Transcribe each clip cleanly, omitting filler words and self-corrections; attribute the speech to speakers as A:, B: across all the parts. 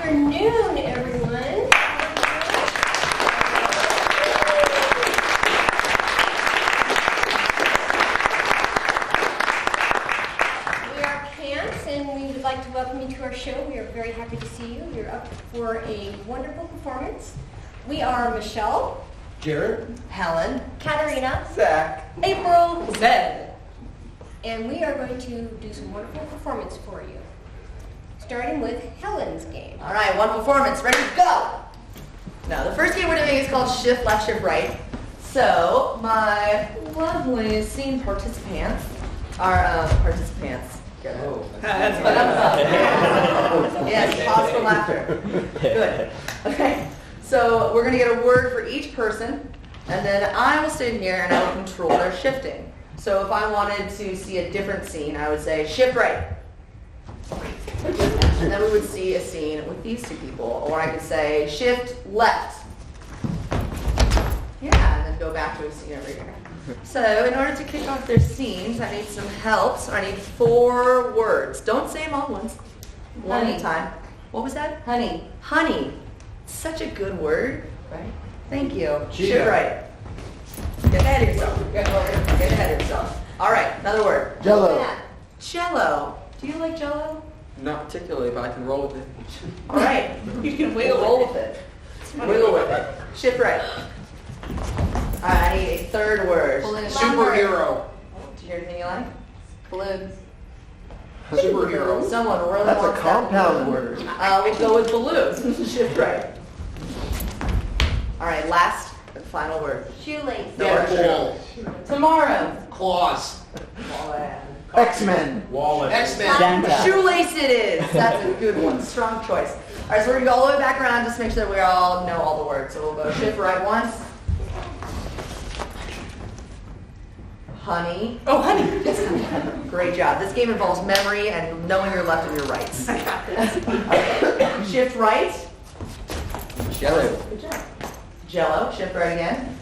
A: afternoon, everyone. We are P.A.N.T.S, and we would like to welcome you to our show. We are very happy to see you. You're up for a wonderful performance. We are Michelle,
B: Jared,
C: Helen,
A: Katarina,
B: Zach,
A: April,
C: Zed.
A: and we are going to do some wonderful performance for you. Starting with Helen's game.
C: All right, one performance. Ready to go. Now, the first game we're doing is called Shift Left, Shift Right. So, my lovely scene participants are participants.
B: Oh,
C: That's what I'm about. Yes, pause for laughter. Good. Okay. So, we're going to get a word for each person, and then I will stand here and I will control their shifting. So, if I wanted to see a different scene, I would say shift right. And then we would see a scene with these two people. Or I could say shift left. Yeah, and then go back to a scene over here. So in order to kick off their scenes, I need some help. So I need 4 words. Don't say them all at once. One at a time. What was that?
A: Honey.
C: Honey. Such a good word, right? Thank you.
B: Cheetah.
C: Shift right. Get ahead of yourself. Get ahead of yourself. All right, another word.
B: Jello.
C: Jello. Do you like Jello?
B: Not particularly, but I can roll with it.
C: All right.
A: You can
C: We'll roll with it. Wiggle with it. Shift right. All right, I need a third word.
A: Balloon.
B: Superhero.
C: Do you hear anything you like?
A: Balloons.
B: Superhero.
C: Someone really
D: That's a
C: wants that
D: compound
C: balloon.
D: word.
C: We'll go with balloons. Shift right. All right, last and final word.
A: Shoelace.
B: Deadpool.
C: Tomorrow.
B: Claws.
D: X-Men.
B: Wallet. X-Men.
D: Santa.
C: Shoelace it is. That's a good one. Strong choice. All right, so we're going to go all the way back around just to make sure that we all know all the words. So we'll go shift right once. Honey.
A: Oh, honey.
C: Great job. This game involves memory and knowing your left and your rights. Okay. Shift right.
B: Jello.
C: Good job. Jello. Shift right again.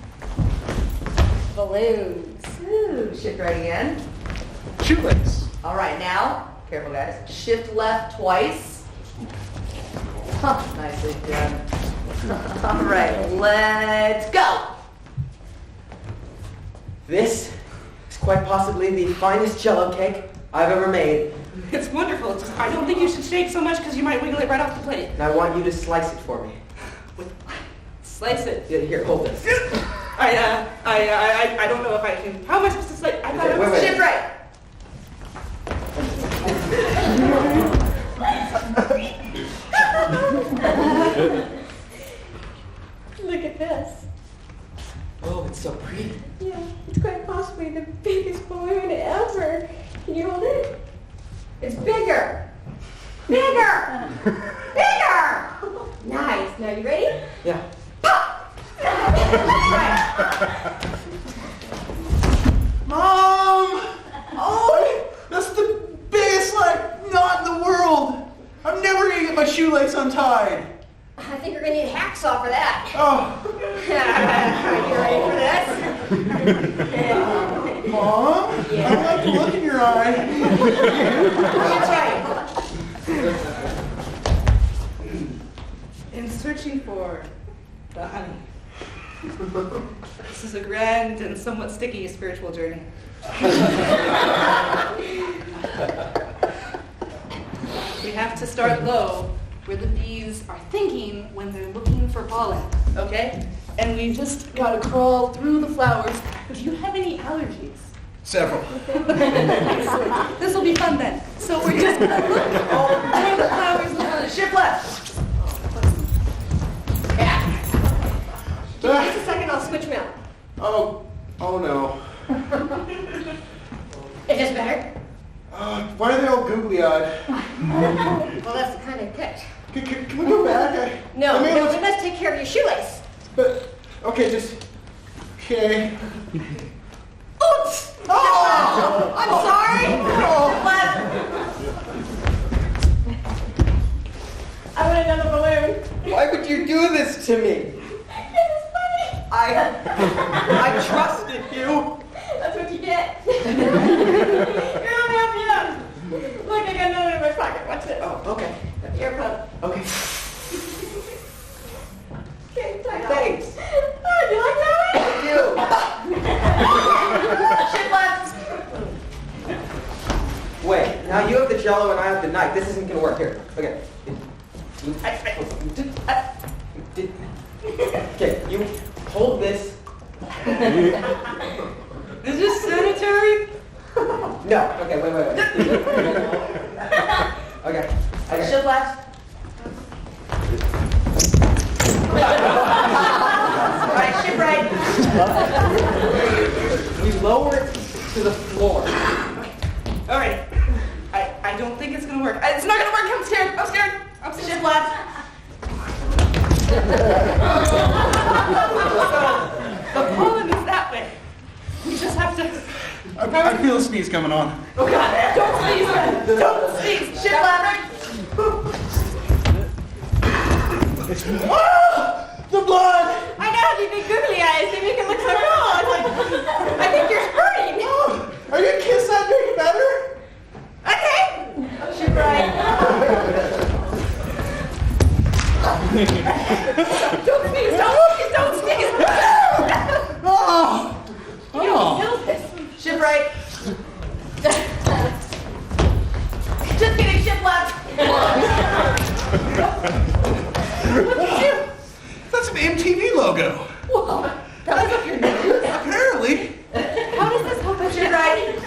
A: Balloons.
C: Ooh, shift right again.
B: Shoelace.
C: All right, now, careful guys. Shift left twice. Huh, nicely done. All right, let's go.
D: This is quite possibly the finest Jello cake I've ever made,
E: It's wonderful. Just, I don't think you should shake so much because you might wiggle it right off the plate.
D: and I want you to slice it for me.
E: Slice it.
D: Yeah, here, hold this.
E: I don't know if I can. How am I supposed to slice? I thought
D: Okay,
E: I was.
D: wait.
C: Shift right.
A: Look at this.
D: Oh, it's so pretty.
A: Yeah, it's quite possibly the biggest balloon ever. Can you hold it? It's bigger. Bigger. Bigger. Nice. Now you ready?
D: Yeah. Mom! Oh, that's the biggest knot in the world. I'm never gonna get my shoelace untied.
A: I think you're gonna need a hacksaw for that.
D: Oh,
A: You ready for this?
D: Mom, I like the look in your eye.
A: That's right.
E: In searching for the honey. This is a grand and somewhat sticky spiritual journey. We have to start low, where the bees are thinking when they're looking for pollen, okay? And we just gotta crawl through the flowers. Do you have any allergies?
B: Several.
E: Excellent. This will be fun then. So we're just gonna look through the flowers and pollen.
C: Shift left.
A: Just a second, I'll switch them out.
D: Oh no.
A: Is this better?
D: Why are they all googly-eyed?
A: Well, that's the kind of pitch.
D: Can we go back?
A: No,
D: I mean,
A: no, we must take care of your shoelace.
D: But, okay, okay.
A: Oops! Oh, I'm sorry. I want another balloon.
D: Why would you do this to me?
A: This is funny.
D: I trusted you.
A: That's what you get. You're not helping me out. Look, I got another in my pocket. Watch this.
D: Oh, okay.
A: Earplug.
D: Okay.
F: here. Okay. Okay, you hold this.
E: Is this sanitary?
F: No. Okay, wait. Okay.
C: Shift left. All right, shift right.
F: We lower it to the floor.
E: All right. I don't think it's gonna work. It's not gonna work. I'm scared.
C: Shift left.
E: The pollen is that way. We just have to.
D: I feel a sneeze coming on.
E: Oh God! Don't sneeze. Don't sneeze.
C: Shift left.
D: The blood!
A: I know, you big googly eyes, they make it look so cool. It's like, I think you're hurting.
D: Are you kiss that make it better?
A: Okay.
C: Shift right.
E: Don't sneeze. Don't sneeze.
D: Oh!
C: Shift right. Just kidding, shift left.
D: That's an MTV logo.
C: Whoa, that was up your nose.
D: Apparently.
C: How does this help us? Shift right.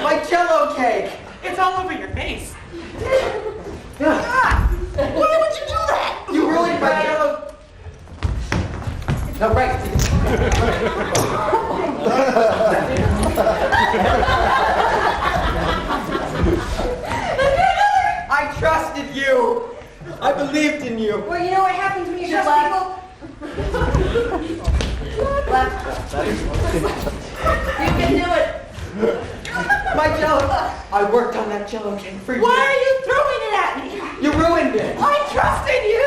F: My Jello cake.
E: It's all over your face.
F: Why
E: would you do that?
F: You ruined my Jello. No, right. I trusted you. I believed in you.
A: Well, you know what happens when you
C: Shift
A: trust
C: left.
A: people?
C: Left. You can do it.
F: My Jello. I worked on that Jello cake for you.
A: Why are you throwing it at me?
F: You ruined it.
A: I trusted you.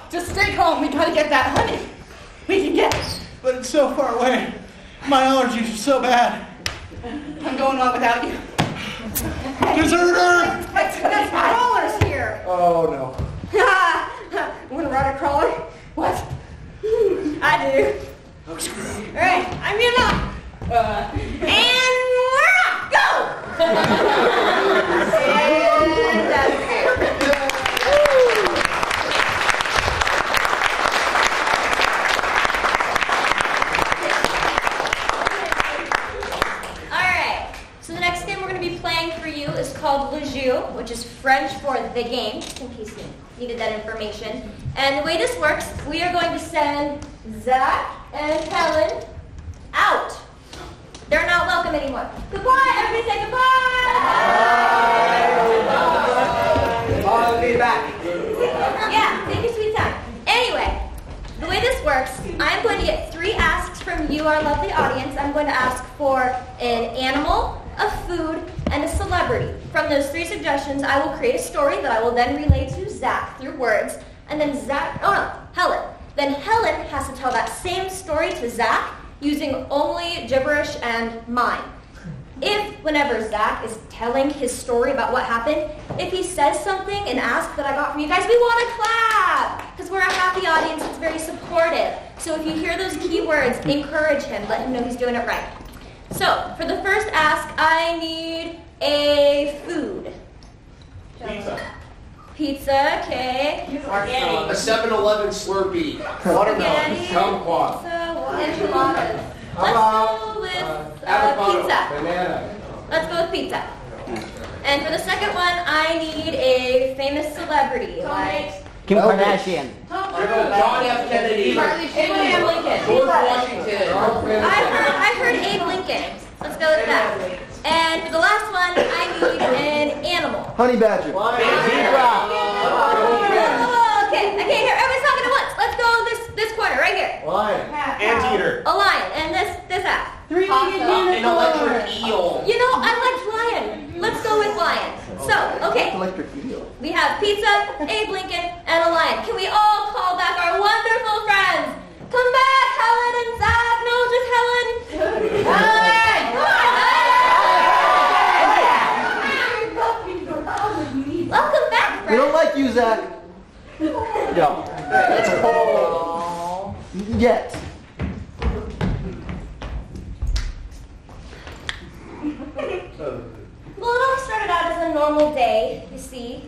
E: Just stay calm. We gotta get that honey. We can get it.
D: But it's so far away. My allergies are so bad.
E: I'm going on without you.
D: Deserter!
A: There's crawlers here.
F: Oh no.
A: Want to ride a crawler? What? I do.
D: I'm screwed.
A: All right, I'm in up. And we're off. Go!
C: And that's it.
A: Alright, so the next game we're going to be playing for you is called Le Jeu, which is French for the game, just in case you needed that information. And the way this works, we are going to send Zach and Helen out. They're not welcome anymore. Goodbye, everybody say goodbye!
F: I'll be back.
A: Yeah, take your sweet time. Anyway, the way this works, I'm going to get 3 asks from you, our lovely audience. I'm going to ask for an animal, a food, and a celebrity. From those 3 suggestions, I will create a story that I will then relay to Zach through words, and then Helen. Then Helen has to tell that same story to Zach using only gibberish and mime. Whenever Zach is telling his story about what happened, if he says something and asks that I got from you guys, we want to clap, because we're a happy audience that's very supportive. So if you hear those keywords, encourage him, let him know he's doing it right. So, for the first ask, I need a food. Pizza, okay.
B: A 7-Eleven Slurpee. Watermelon.
A: Spaghetti,
B: Kumquat.
A: pizza, enchiladas. Let's go with
B: Avocado.
A: pizza.
B: Banana.
A: Let's go with pizza. And for the second one, I need a famous celebrity. Like
G: Kim Kardashian.
B: John F. Kennedy.
A: Abraham Lincoln.
B: George Washington.
A: I've heard Abe Lincoln. Let's go with that. And for the last one, I need an animal.
G: Honey Badger.
A: Oh, okay, I can't hear. Everybody's talking at once. Let's go this corner right here.
D: Anteater.
A: A lion. And this app.
B: An electric eel.
A: You know, I liked lion. Let's go with lion. So, okay.
G: Electric eel.
A: We have pizza, Abe Lincoln, and a lion. Can we all call back our wonderful friends? Come back, Helen and Zach. No, just Helen. Helen! Come on, Helen! Welcome back,
G: We don't
A: friends.
G: like you, Zach.
F: No.
C: It's cold.
F: Yet.
A: Well, it all started out as a normal day, you see.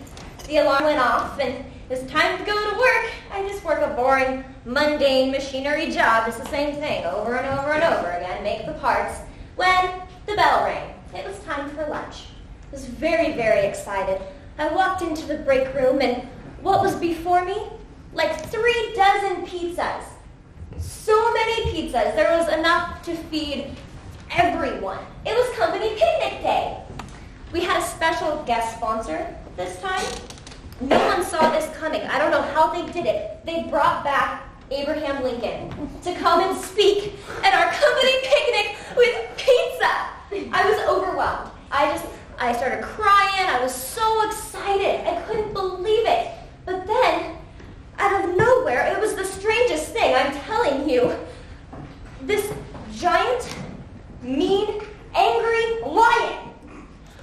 A: The alarm went off, and it was time to go to work. I just work a boring, mundane machinery job. It's the same thing, over and over and over again, make the parts. When the bell rang, it was time for lunch. I was very, very excited. I walked into the break room, and what was before me? Like 3 dozen pizzas. So many pizzas. There was enough to feed everyone. It was company picnic day. We had a special guest sponsor this time. No one saw this coming. I don't know how they did it. They brought back Abraham Lincoln to come and speak at our company picnic with pizza. I was overwhelmed. I started crying. I was so excited. I couldn't believe it. But then, out of nowhere, it was the strangest thing, I'm telling you. This giant, mean, angry lion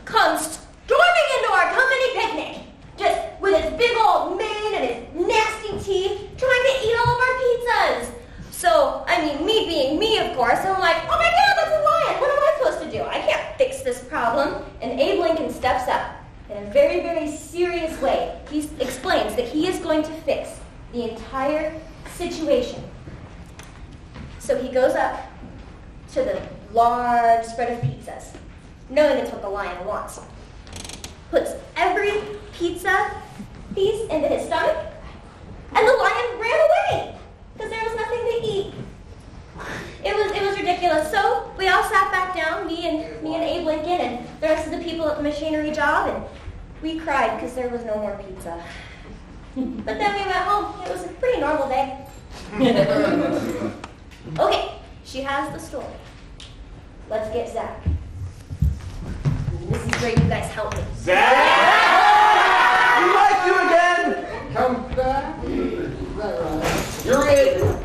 A: comes storming into our company picnic, just with his big old mane and his nasty teeth, trying to eat all of our pizzas. So, I mean, me being me, of course, I'm like, oh my God, that's a lion. What am I supposed to do? I can't fix this problem. And Abe Lincoln steps up in a very, very serious way. He explains that he is going to fix the entire situation. So he goes up to the large spread of pizzas, knowing it's what the lion wants. Puts every pizza piece into his stomach, and the lion ran away because there was nothing to eat. It was ridiculous. So we all sat back down, me and Abe Lincoln and the rest of the people at the machinery job, and we cried because there was no more pizza. But then we went home. It was a pretty normal day. Okay, she has the story. Let's get Zach. This is where you guys help me.
D: Zach! We like you again!
F: Come back. Is that right?
B: You're in.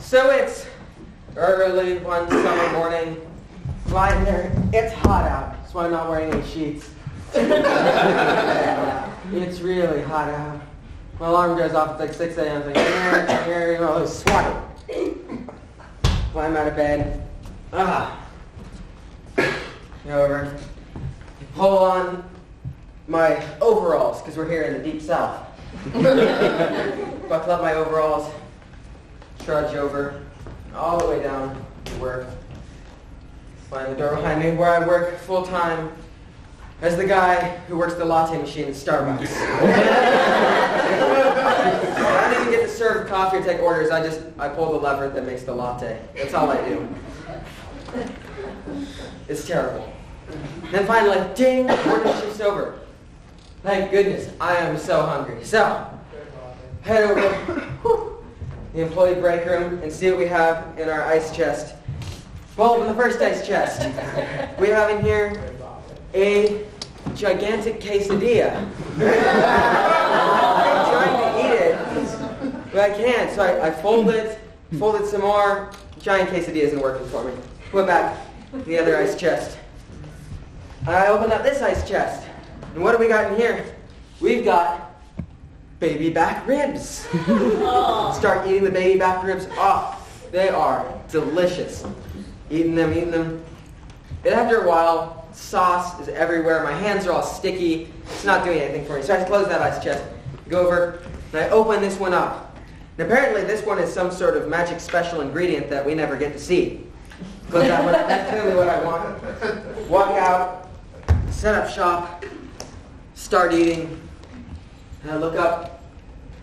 F: So it's early one summer morning, lying there. It's hot out. That's why I'm not wearing any sheets. It's really hot out. My alarm goes off at like 6 a.m. I'm like, here, I was sweating. Climb out of bed. Go over. Pull on my overalls, because we're here in the deep south. Buckle up my overalls. Trudge over, all the way down to work. Slam the door behind me, where I work full-time as the guy who works the latte machine at Starbucks. I don't even get to serve coffee or take orders. I pull the lever that makes the latte. That's all I do. It's terrible. Then finally, ding, morning shift's over. Thank goodness, I am so hungry. So, head over the employee break room and see what we have in our ice chest. We'll open the first ice chest. We have in here a gigantic quesadilla. I'm trying to eat it, but I can't. So I fold it some more. Giant quesadilla isn't working for me. Put back the other ice chest. I open up this ice chest. And what do we got in here? We've got baby back ribs. Start eating the baby back ribs. Oh, they are delicious. Eating them. And after a while, sauce is everywhere. My hands are all sticky. It's not doing anything for me. So I close that ice chest, go over, and I open this one up. And apparently this one is some sort of magic special ingredient that we never get to see. Close that one up. That's clearly what I want. Walk out, set up shop, start eating. And I look up,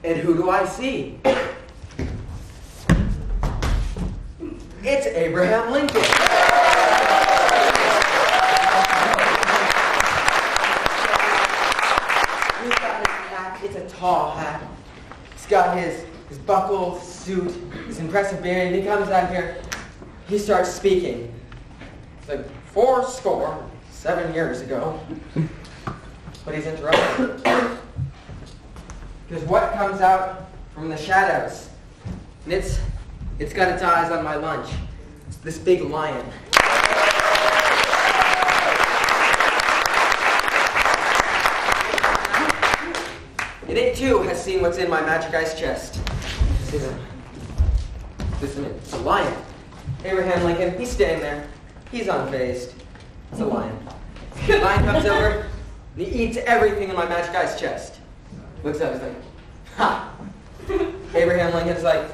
F: and who do I see? It's Abraham Lincoln. He's got his hat. It's a tall hat. He's got his buckle, suit, his impressive beard, and he comes out here. He starts speaking. It's like 7 years ago. But he's interrupted. Because what comes out from the shadows? And it's got its eyes on my lunch. It's this big lion. seen what's in my magic ice chest. Listen, it's a lion. Abraham Lincoln, he's staying there. He's unfazed. It's a lion. The lion comes over, and he eats everything in my magic ice chest. Looks up, he's like, ha! Abraham Lincoln's like,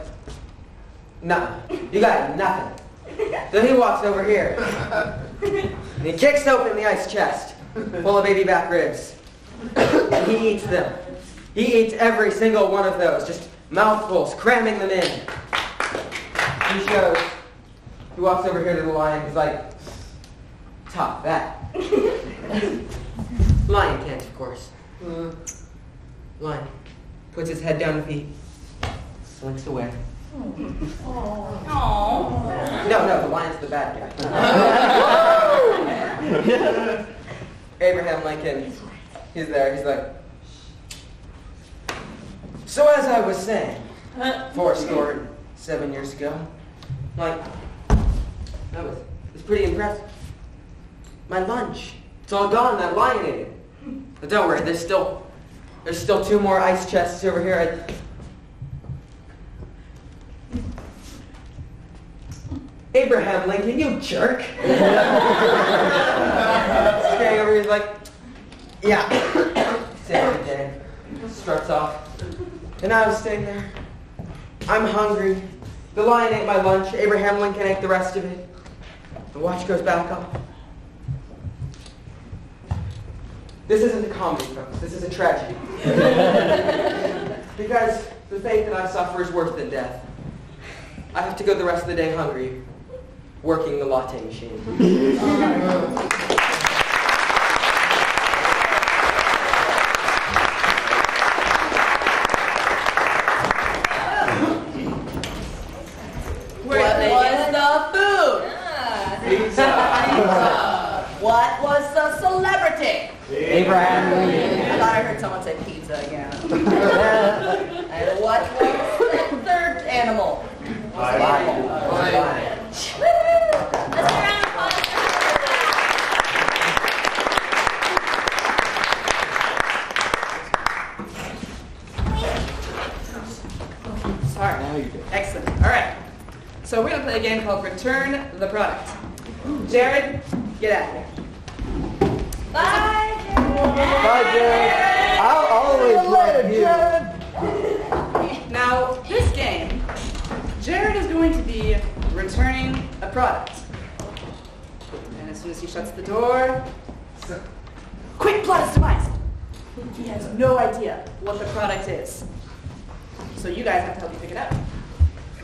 F: nothing. You got nothing. Then he walks over here, and he kicks open the ice chest, full of baby back ribs. And he eats them. He eats every single one of those, just mouthfuls, cramming them in. He shows. He walks over here to the lion. He's like, top that. Lion can't, of course. Lion puts his head down and he slinks away.
E: Aww.
F: No, the lion's the bad guy. Abraham Lincoln, he's there. He's like, so as I was saying, 7 years ago, like, that was pretty impressive. My lunch, it's all gone. That lion ate it. But don't worry, there's still 2 more ice chests over here. Abraham Lincoln, you jerk! Staying over here, he's like, yeah. Same day. Struts off. And I was staying there. I'm hungry. The lion ate my lunch. Abraham Lincoln ate the rest of it. The watch goes back off. This isn't a comedy, folks. This is a tragedy. Because the fate that I suffer is worse than death. I have to go the rest of the day hungry, working the latte machine.
C: What was the food?
B: Pizza.
C: What was the celebrity?
F: Abraham
C: I
F: Lincoln.
C: thought I heard someone say pizza again. And what was the third animal?
F: Lion.
C: Let's
E: Sorry. Excellent. All right. So we're going to play a game called Return the Product. Jared, get out of here.
C: Bye,
G: Bye, Jared. I'll always love you.
E: Now, this game, Jared is going to be returning a product. And as soon as he shuts the door, quick plot is devised. He has no idea what the product is. So you guys have to help me pick it up.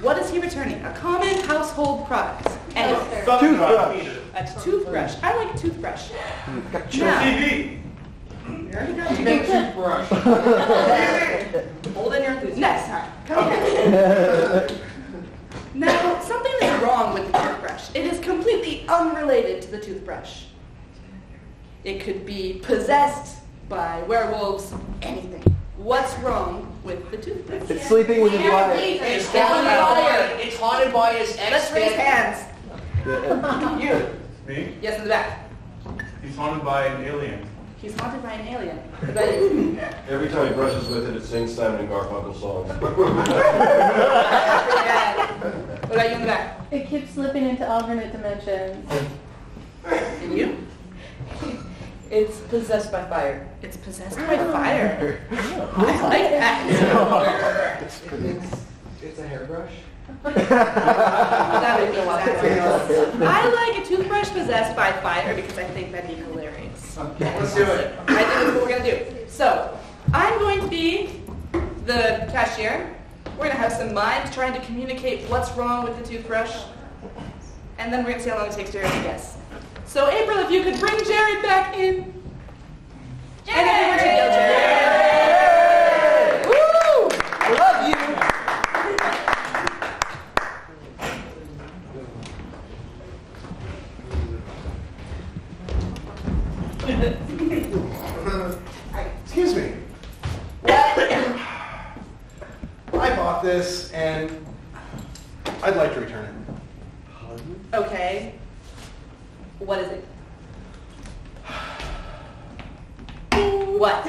E: What is he returning? A common household product. And
G: Toothbrush.
E: a toothbrush. I like a toothbrush.
B: TV.
E: You already got
B: Big toothbrush.
C: Hold in your enthusiasm.
E: Next time. Come again. Now, something is wrong with the toothbrush. It is completely unrelated to the toothbrush. It could be possessed by werewolves, anything. What's wrong with the toothbrush?
G: It's sleeping with his wife.
B: It's haunted by his ex.
C: Let's raise hands.
E: You.
H: Me?
E: Yes, in the back.
H: He's haunted by an alien.
E: He's haunted by an alien. What about you?
I: Every time he brushes with it, it sings Simon and Garfunkel songs.
E: What about you in the back?
J: It keeps slipping into alternate dimensions.
E: And you?
F: It's possessed by fire.
E: It's possessed by fire. I like that.
F: It's a hairbrush.
E: That would be exaggerated. I like a toothbrush possessed by fire because I think that'd be hilarious.
B: Let's do it.
E: I think that's what we're going to do. So, I'm going to be the cashier. We're going to have some minds trying to communicate what's wrong with the toothbrush. And then we're going to see how long it takes Jared to guess. So, April, if you could bring Jared back in. And everyone should yell Jared. Woo!
F: I love you.
D: Excuse me. I bought this and I'd like to return it.
E: Okay. What is it? What?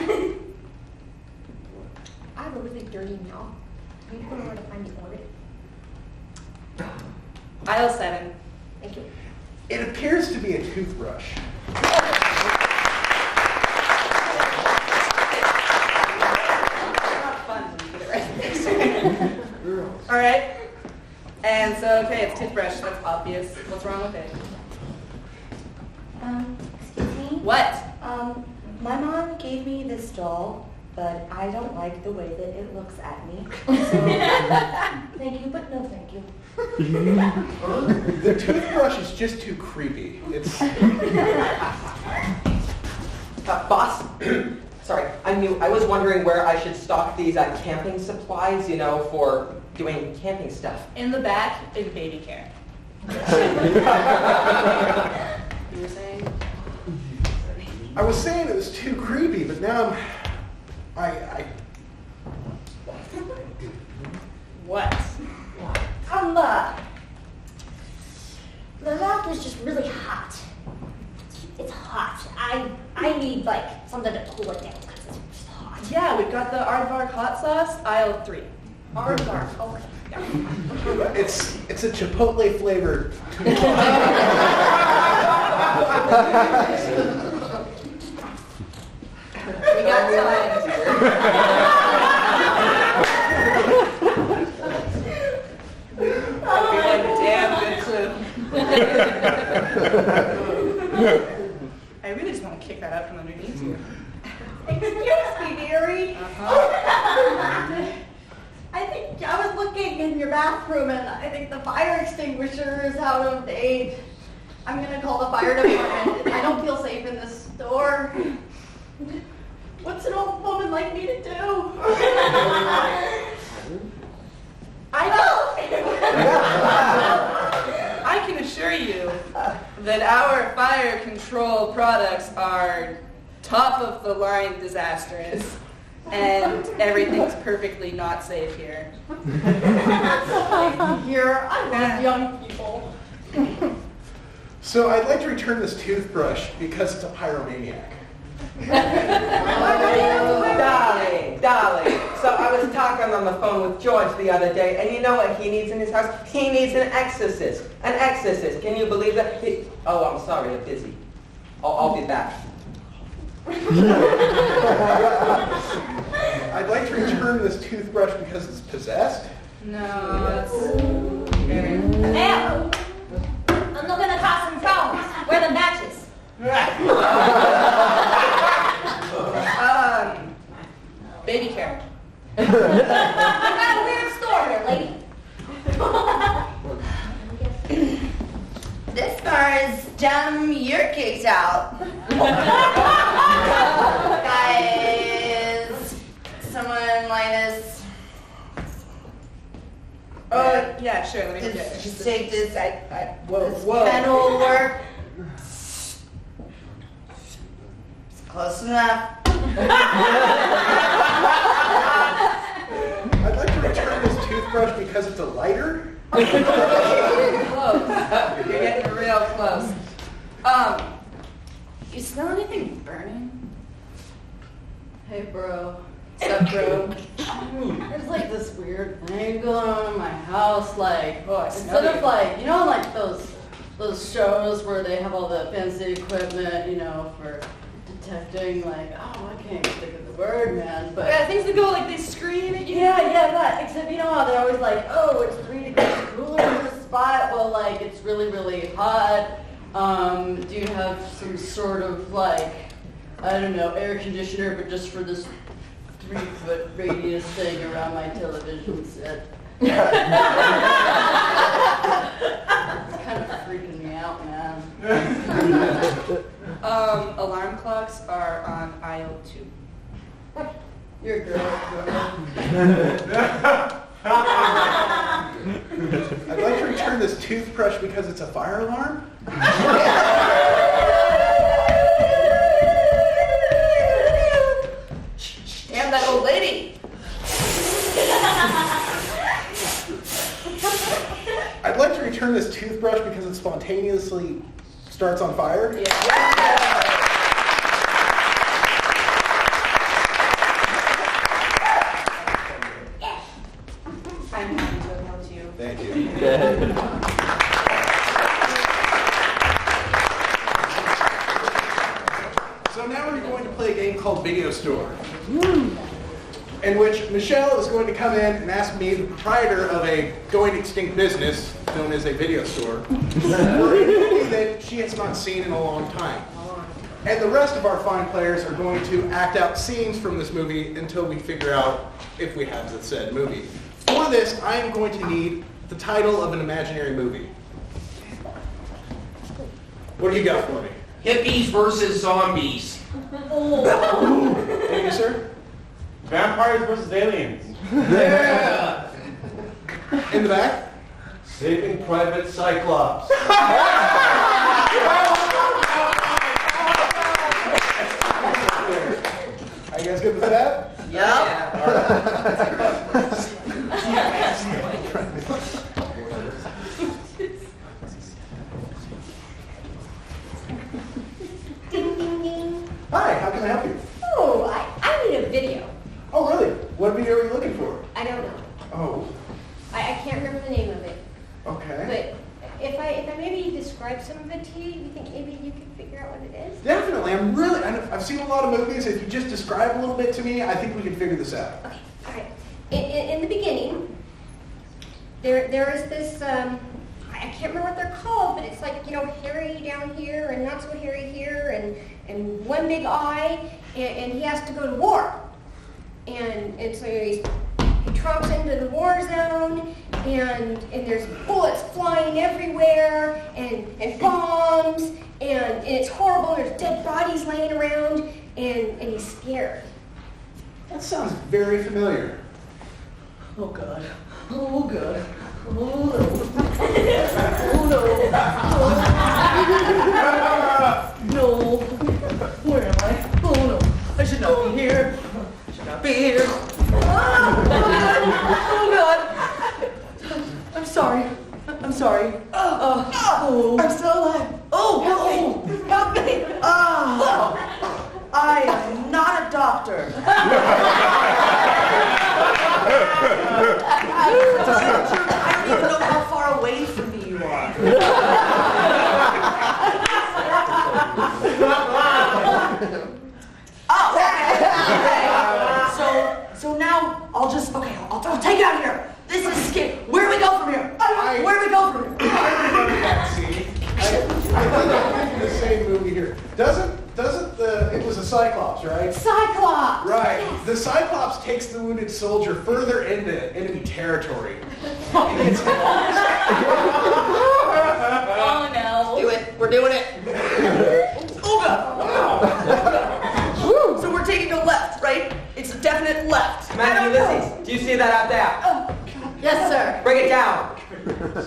E: I have a really
A: dirty now. You don't know where to find the order.
E: Aisle 7.
A: Thank you.
D: It appears to be a toothbrush.
E: Not fun when you get it right. All right. And so, okay, it's toothbrush. That's obvious. What's wrong with it?
A: Excuse me?
E: What?
K: My mom gave me this doll, but I don't like the way that it looks at me. So, thank you, but no thank you.
D: The toothbrush is just too creepy. It's...
F: Boss? Sorry, I was wondering where I should stock these camping supplies, for doing camping stuff.
E: In the back is baby care. You were saying?
D: I was saying it was too creepy, but now I
E: What?
A: The mouth is just really hot. It's hot. I need like something to cool it down because it's just hot.
E: Yeah, we've got the aardvark hot sauce, aisle 3.
A: Aardvark, okay.
E: Yeah.
D: it's a chipotle flavored toothbrush.
E: We got time. Damn good clue. I really just want to kick that out from underneath you.
K: Excuse me, dearie. I think I was looking in your bathroom and I think the fire extinguisher is out of date. I'm gonna call the fire department. I don't feel safe in this store. What's an old woman like me to do?
E: I can assure you that our fire control products are top of the line disastrous, and everything's perfectly not safe here.
K: Here, I love young people.
D: So I'd like to return this toothbrush because it's a pyromaniac.
F: Darling. So I was talking on the phone with George the other day, and you know what he needs in his house? He needs an exorcist. An exorcist. Can you believe that? Oh, I'm sorry, I'm busy. I'll be back.
D: I'd like to return this toothbrush because it's possessed.
E: No, that's...
A: Now, I'm not gonna cause some problems. Where are the matches?
E: Baby care.
A: You got a weird store here, lady.
K: This bar is your case out. Guys, someone minus.
E: Oh, yeah, sure, let me look at it.
K: Just take this.
F: Whoa.
K: This pen will work. It's close enough.
D: I'd like to return this toothbrush because it's a lighter.
E: Close. You're getting real close. You smell anything burning?
J: Hey, bro.
E: What's up, bro?
J: There's like this weird thing going on in my house. Like,
E: Oh, I smell
J: instead of
E: you.
J: like, like those shows where they have all the fancy equipment, for detecting. Like, I can't even think of the word, man. But
E: Yeah, things that go like they scream at you.
J: yeah, that. Except you know how they're always like, oh, it's 3 degrees cooler in this spot. Well, like it's really, really hot. Do you have some sort of like, I don't know, air conditioner, but just for this 3-foot radius thing around my television set? It's kind of freaking me out, man.
E: Alarm clocks are on aisle 2.
J: You're a girl.
D: I'd like to return this toothbrush because it's a fire alarm.
E: Damn that old lady.
D: I'd like to return this toothbrush because it spontaneously starts on fire. play a game called Video Store, in which Michelle is going to come in and ask me, the proprietor of a going extinct business known as a video store, for a movie that she has not seen in a long time. And the rest of our fine players are going to act out scenes from this movie until we figure out if we have the said movie. For this, I am going to need the title of an imaginary movie. What do you got for me?
B: Hippies versus zombies.
D: Thank you, sir.
H: Vampires versus aliens.
B: Yeah.
D: In the back?
I: Saving Private Cyclops.
D: Are you guys good with that?
C: Yep.
A: Ding, ding, ding.
D: Hi, how can I help you?
A: Oh, I need a video.
D: Oh, really? What video are you looking for?
A: I don't know.
D: Oh,
A: I can't remember the name of it.
D: okay.
A: But if I maybe describe some of it to you, you think maybe you could figure out what it is?
D: Definitely. I've seen a lot of movies. If you just describe a little bit to me, I think we can figure this out.
A: Okay, all right. In the beginning, there is this, I can't remember what they're called, but it's like, hairy down here and not so hairy here and one big eye, and he has to go to war. And so he trumps into the war zone, and there's bullets flying everywhere, and bombs, and it's horrible, there's dead bodies laying around, and he's scared.
D: That sounds very familiar.
C: Oh God. Oh God. No. Where am I? Oh no. I should not be here. I should not be here. Oh God. I'm sorry. I'm sorry. I'm still alive. Oh, help me. I am not a doctor. I don't even know how far away from me you are. So now I'll take it out of here. This is skip. Where do we go from here? Where do we go from here?
D: I remember that scene. I think I'm thinking the same movie here. It was a Cyclops, right?
A: Cyclops!
D: Right.
A: Yes.
D: The Cyclops takes the wounded soldier further into enemy territory.
J: Oh no.
C: Do it. We're doing it. Ooga. Wow. So we're taking a left, right? It's a definite left.
F: Matthew, Ulysses, do you see that out there?
J: Yes, sir.
F: Bring it down.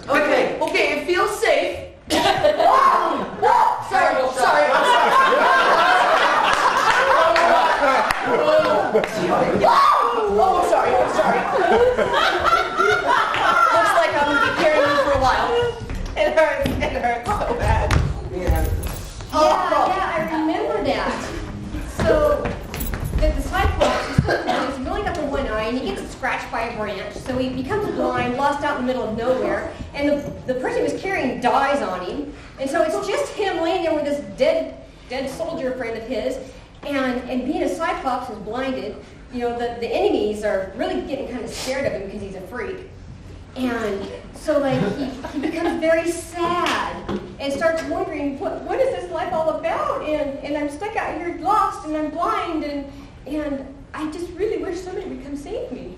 C: Okay, it feels safe. Sorry. Oh, I'm sorry. Looks like I'm gonna be carrying you for a while. It hurts so bad.
A: Yeah, I remember that. So, the Cyclops, he's only got the one eye, and he gets scratched by a branch, so he becomes blind, lost out in the middle of nowhere, and the person he was carrying dies on him, and so it's just him laying there with this dead soldier friend of his, and being a Cyclops who's blinded, the enemies are really getting kind of scared of him because he's a freak. And so he becomes very sad and starts wondering, what is this life all about? And I'm stuck out here lost and I'm blind and I just really wish somebody would come save me.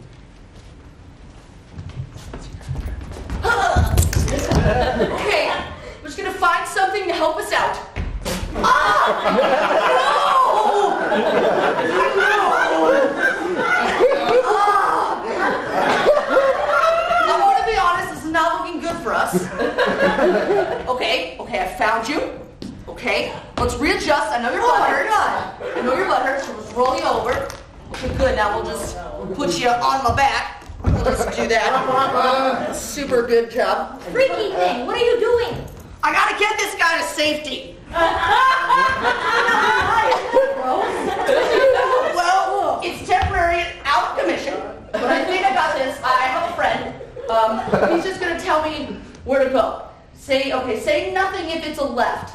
C: Okay, we're just gonna find something to help us out. I'm gonna be honest, this is not looking good for us. Okay, I found you. Okay, let's readjust. I know your butt hurts. So let's roll you over. Okay, good. Now we'll just put you on my back. We'll just do that. Super good job.
A: Freaky thing, what are you doing?
C: I gotta get this guy to safety. Well, it's temporary, out of commission, but I think I got this. I have a friend. He's just gonna tell me where to go. Say nothing if it's a left.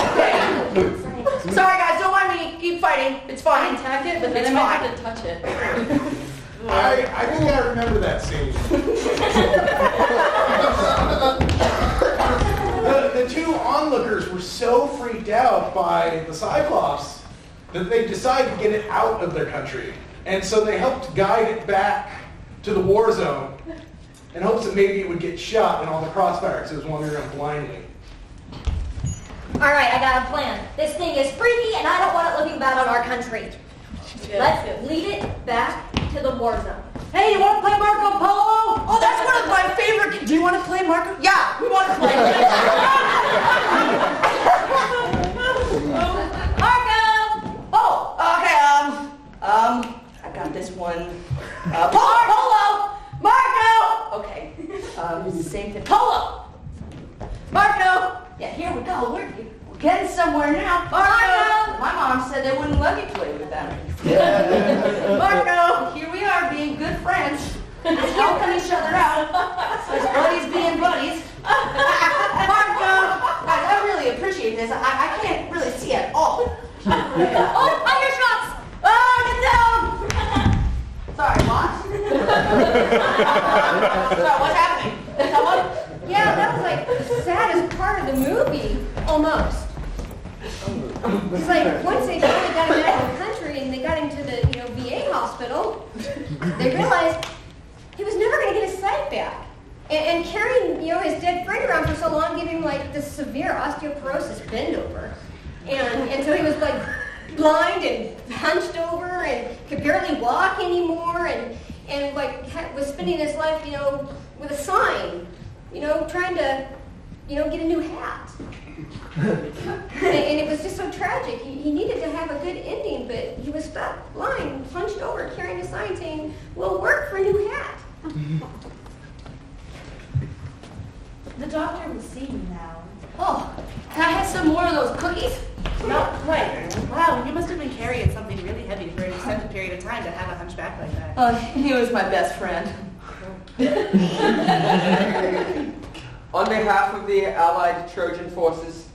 C: Okay.
J: Because then I might have to touch it.
D: I think I remember that scene. The two onlookers were so freaked out by the Cyclops that they decided to get it out of their country. And so they helped guide it back to the war zone in hopes that maybe it would get shot in all the crossfire because it was wandering around blindly.
A: All right, I got a plan. This thing is freaky, and I don't want it looking bad on our country. Let's lead it back to the war zone.
J: Hey, you want to play Marco Polo?
C: Oh, that's one of my favorite. Do you want to play Marco? Yeah, we want to play.
A: Marco!
C: Oh, okay. I got this one. Polo. Marco. Okay. Same thing. Polo. Marco. Yeah, here we go. We're getting somewhere now. Marco. My mom said they wouldn't let me play with them. Marco, here we are being good friends, helping each other out. As buddies being buddies. Marco, I really appreciate this. I can't really see at all.
A: Oh, fire shots!
C: Oh, get down! Sorry, what? Sorry, what's happening? Someone?
A: Yeah, that was like the saddest part of the movie, almost. It's like once they finally got him out of the country and they got him to the VA hospital, they realized he was never going to get his sight back. And carrying his dead friend around for so long gave him like this severe osteoporosis bend over, and so he was like blind and hunched over and could barely walk anymore, and like was spending his life with a sign, trying to get a new hat. And it was just so tragic. He needed to have a good ending, but he was stuck, blind, hunched over, carrying a sign saying, "We'll work for a new hat."
J: The doctor will see you now.
C: Oh, can I have some more of those cookies?
E: Not quite. Wow, you must have been carrying something really heavy for an extended period of time to have a hunchback like that.
C: Oh, he was my best friend.
F: On behalf of the Allied Trojan forces,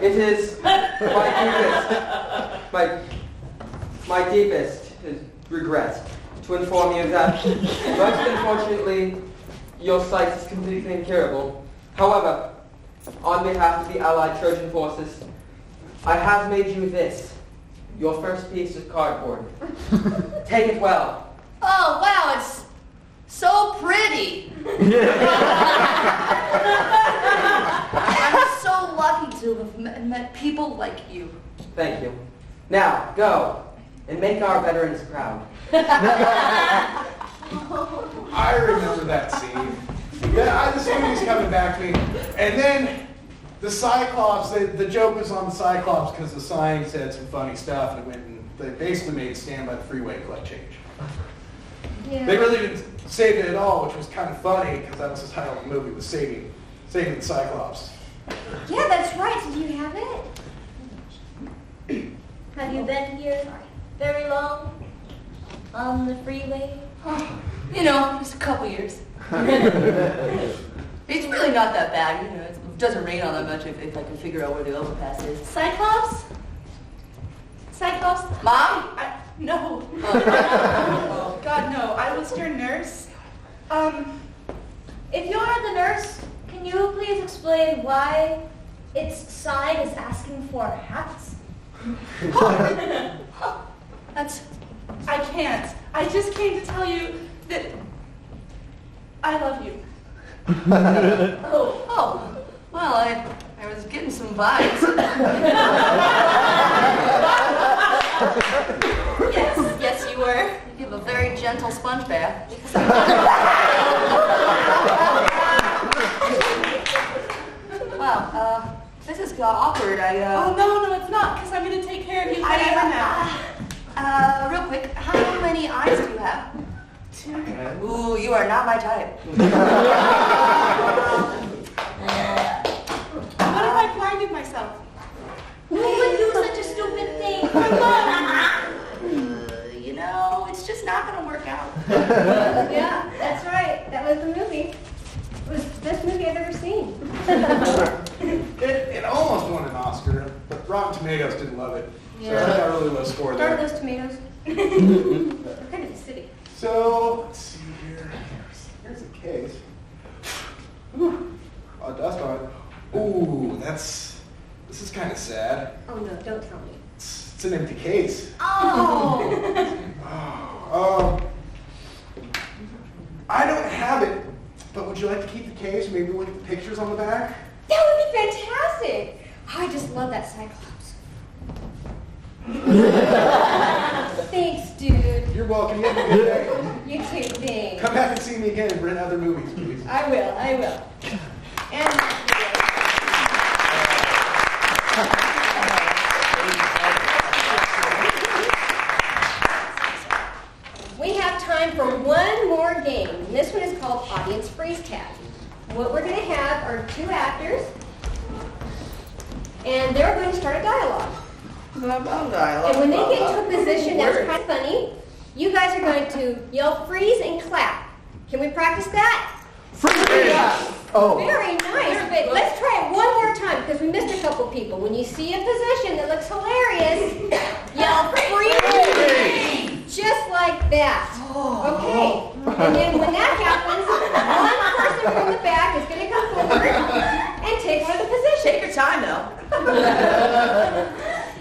F: it is my deepest regret to inform you that, most unfortunately, your sight is completely incurable. However, on behalf of the Allied Trojan forces, I have made you this, your first piece of cardboard. Take it well.
C: Oh, wow, it's so pretty. I'm so lucky to have met people like you.
F: Thank you. Now, go and make our veterans proud.
D: I remember that scene. This movie's coming back to me. And then the Cyclops, the joke was on the Cyclops because the sign said some funny stuff, and they basically made Stand by the Freeway collect change.
A: Yeah.
D: They really didn't save it at all, which was kind of funny because that was the title of the movie, was saving the Cyclops.
A: Yeah, that's right. Did you have it? Have you been here very long on the freeway?
C: Just a couple years. It's really not that bad, it doesn't rain all that much if I can figure out where the overpass is.
J: Cyclops? Cyclops?
C: Mom?
E: No. Oh, God, no. I was your nurse.
A: If you're the nurse, can you please explain why its sign is asking for hats?
E: I can't. I just came to tell you that I love you.
C: Oh. Well, I was getting some vibes. Yes, you were. You give a very gentle sponge bath. Wow, this is awkward.
E: Oh, no, it's not, because I'm going to take care of you forever now.
C: Real quick, how many eyes do you have?
E: 2.
C: Ooh, you are not my type.
E: What if I blinded myself?
A: Who would do such a stupid thing?
C: It's just not going to work out.
A: Yeah, that's right. That was the movie. It was the best movie I've ever seen.
D: It almost won an Oscar, but Rotten Tomatoes didn't love it. So
A: Yeah.
D: I got a really low score
A: Darn
D: there.
A: those tomatoes. They're kind of acidic.
D: So, let's see here. Here's a case. Whew. A lot of dust on it. Ooh, this is kind of sad.
A: Oh no, don't tell me.
D: It's an empty case.
A: Oh!
D: I don't have it, but would you like to keep the case? Maybe look at the pictures on the back?
A: That would be fantastic! I just love that Cyclops. Thanks, dude.
D: You're welcome. You have a good day.
A: You too, thanks.
D: Come back and see me again and rent other movies, please.
A: I will. And we have time for one more game. And this one is called Audience Freeze Tag. What we're going to have are two actors, and they're going to start a dialogue. And when they get into a position that's kind of funny, you guys are going to yell freeze and clap. Can we practice that?
D: Freeze! Oh.
A: Very nice, but let's try it one more time because we missed a couple people. When you see a position that looks hilarious, yell freeze! Just like that. Okay. And then when that happens, one person from the back is going to come forward and take one of the positions.
C: Take your time, though.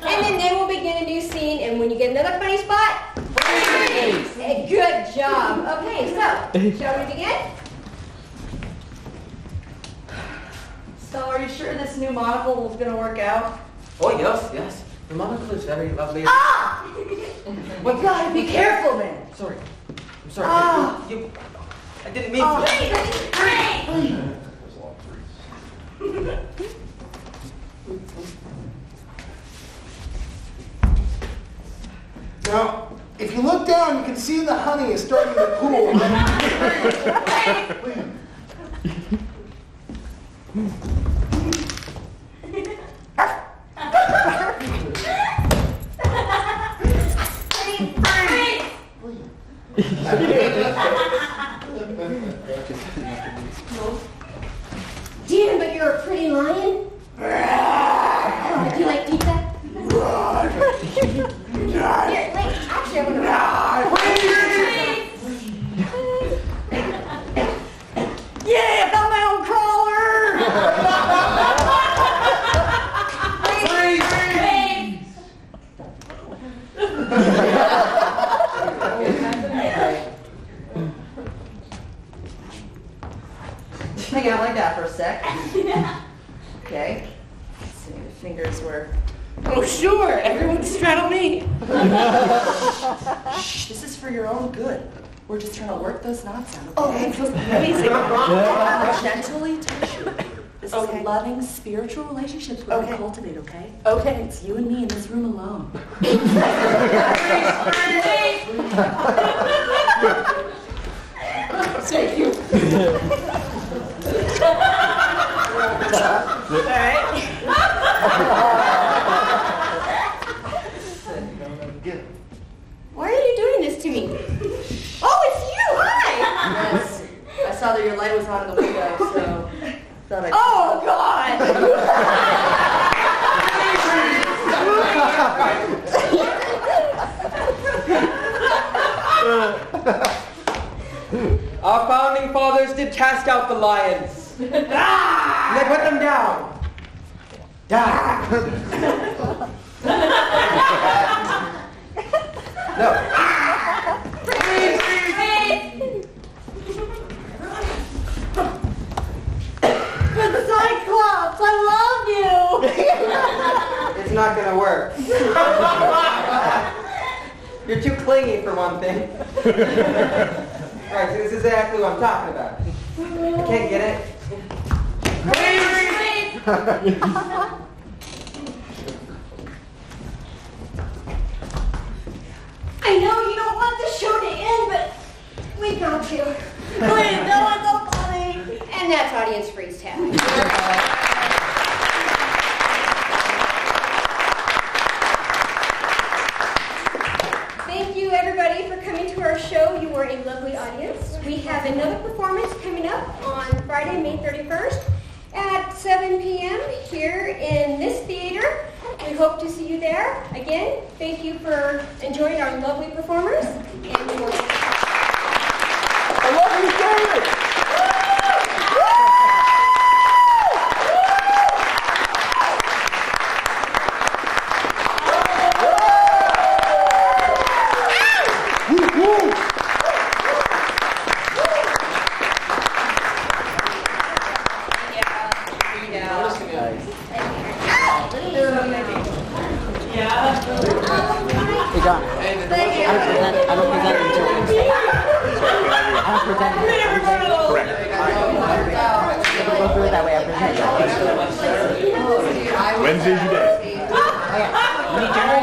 A: And then they will begin a new scene, and when you get another funny spot, freeze! Good job. Okay, so, shall we begin?
C: So, are you sure this new monocle is going to work out?
F: Oh, yes. The monocle is very lovely.
C: Ah! You gotta be careful, man.
F: Sorry. I'm sorry.
C: Ah.
F: I didn't mean to.
D: Now, if you look down, you can see the honey is starting to cool.
A: Damn, but you're a pretty lion. Do you like pizza? Here, wait, actually, I want
C: Yeah, I found my own Hang out like that for a sec. Okay. Let's see, the fingers were. Oh, sure. Everyone straddle me. Shh, this is for your own good. We're just trying to work those knots out. Okay? Oh, that feels amazing. Gently touch you. This is loving, spiritual relationships we can cultivate, okay? Okay. It's you and me in this room alone. Thank you. All right.
A: Why are you doing this to me? Oh, it's you! Hi!
C: Yes. I saw that your light was on in the window, so thought I'd.
A: Oh, God!
F: Our founding fathers did cast out the lions. And they put them down. No.
K: But Cyclops, I love you!
F: It's not gonna work. You're too clingy for one thing. Right, so this is exactly what I'm talking about. I can't get it.
A: I know you don't want the show to end, but we got to.
K: Please, no one's so funny!
A: And that's Audience Freeze Tag. Thank you, everybody, for coming to our show. You were a lovely audience. We have another performance coming up on Friday, May 31st at 7 p.m. here in this theater. We hope to see you you there. Again, thank you for enjoying our lovely performers. And
G: I love you, David! Hey, John. I don't present until Wednesday. I don't present until Wednesday. We'll go through it that way. I present.
I: Wednesday's your day.
G: Oh, yeah.